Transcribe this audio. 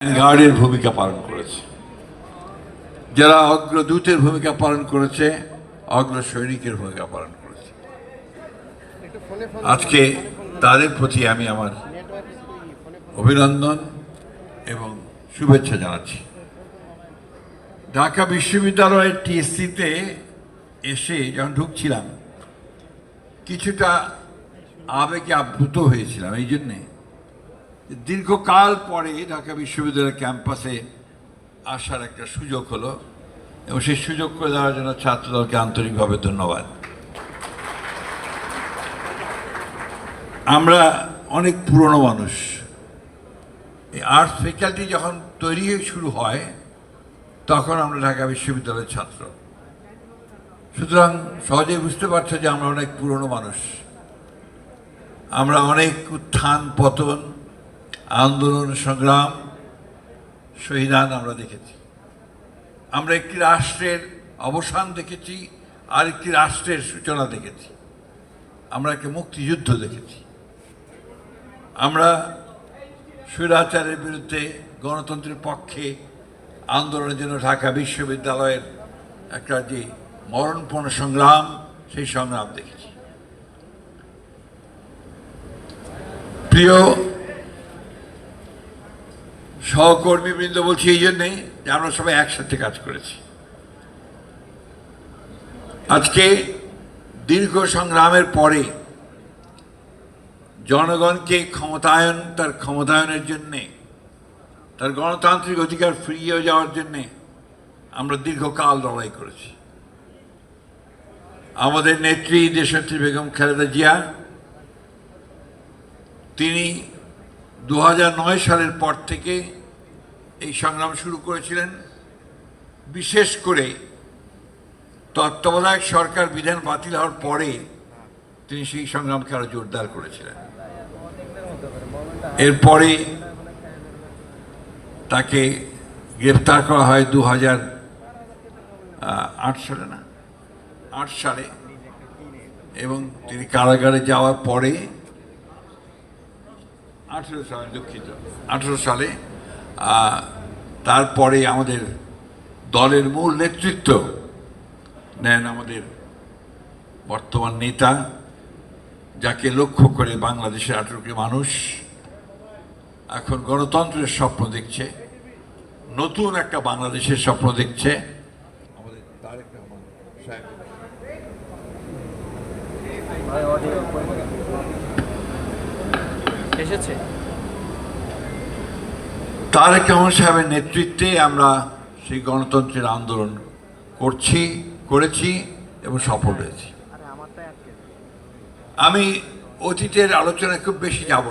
গার্ডের ভূমিকা পালন করেছে, যারা অগ্রদূতের ভূমিকা পালন করেছে, অগ্র সৈনিকের ভূমিকা পালন করেছে। আজকে তাদের প্রতি আমি আমার অভিনন্দন এবং শুভেচ্ছা জানাচ্ছি। ঢাকা বিশ্ববিদ্যালয়ের টিএসসিতে এসে যখন ঢুকছিলাম কিছুটা আবেগে আপ্লুত হয়েছিলাম, এই জন্যে দীর্ঘকাল পরে ঢাকা বিশ্ববিদ্যালয়ের ক্যাম্পাসে আসার একটা সুযোগ হলো এবং সেই সুযোগ করে দেওয়ার জন্য ছাত্রদলকে আন্তরিকভাবে ধন্যবাদ। আমরা অনেক পুরনো মানুষ, এই আর্টস ফ্যাকাল্টি যখন তৈরি শুরু হয় তখন আমরা ঢাকা বিশ্ববিদ্যালয়ের ছাত্র, সুতরাং সহজেই বুঝতে পারছো যে আমরা অনেক পুরনো মানুষ। আমরা অনেক উত্থান পতন, আন্দোলন সংগ্রাম, শহীদান আমরা দেখেছি। আমরা একটি রাষ্ট্রের অবসান দেখেছি, আর একটি রাষ্ট্রের সূচনা দেখেছি। আমরা একটা মুক্তিযুদ্ধ দেখেছি। আমরা স্বৈরাচারের বিরুদ্ধে গণতন্ত্রের পক্ষে আন্দোলনের জন্য ঢাকা বিশ্ববিদ্যালয়ের একটা যে মরণপণ সংগ্রাম, সেই সংগ্রাম দেখেছি। প্রিয় সহকর্মীবৃন্দ, বলছি এই জন্যে যে আমরা সবাই একসাথে কাজ করেছি। আজকে দীর্ঘ সংগ্রামের পরে জনগণকে তার ক্ষমতায়নের জন্যে, তার গণতান্ত্রিক অধিকার ফিরিয়ে যাওয়ার জন্যে আমরা দীর্ঘকাল লড়াই করেছি। আমাদের নেত্রী দেশনেত্রী বেগম খালেদা জিয়া, তিনি 2009 সালের পর থেকে এই সংগ্রাম শুরু করেছিলেন। বিশেষ করে তত্ত্বাবধায়ক সরকার বিধান বাতিল হওয়ার পরে তিনি সেই সংগ্রামকে আরো জোরদার করেছিলেন। এরপরে তাকে গ্রেফতার করা হয় 2008 সালে এবং তিনি কারাগারে যাওয়ার পরে 18 সালে তারপরে আমাদের দলের মূল নেতৃত্ব নেন আমাদের বর্তমান নেতা, যাকে লক্ষ্য করে বাংলাদেশের 18 কোটি মানুষ এখন গণতন্ত্রের স্বপ্ন দেখছে, নতুন একটা বাংলাদেশের স্বপ্ন দেখছে। আমাদের তারেক রহমান সাহেব এসেছে। তারেক রহমান সাহেবের নেতৃত্বে আমরা সেই গণতন্ত্রের আন্দোলন করেছি এবং সফল হয়েছি। আমি অতীতের আলোচনায় খুব বেশি যাব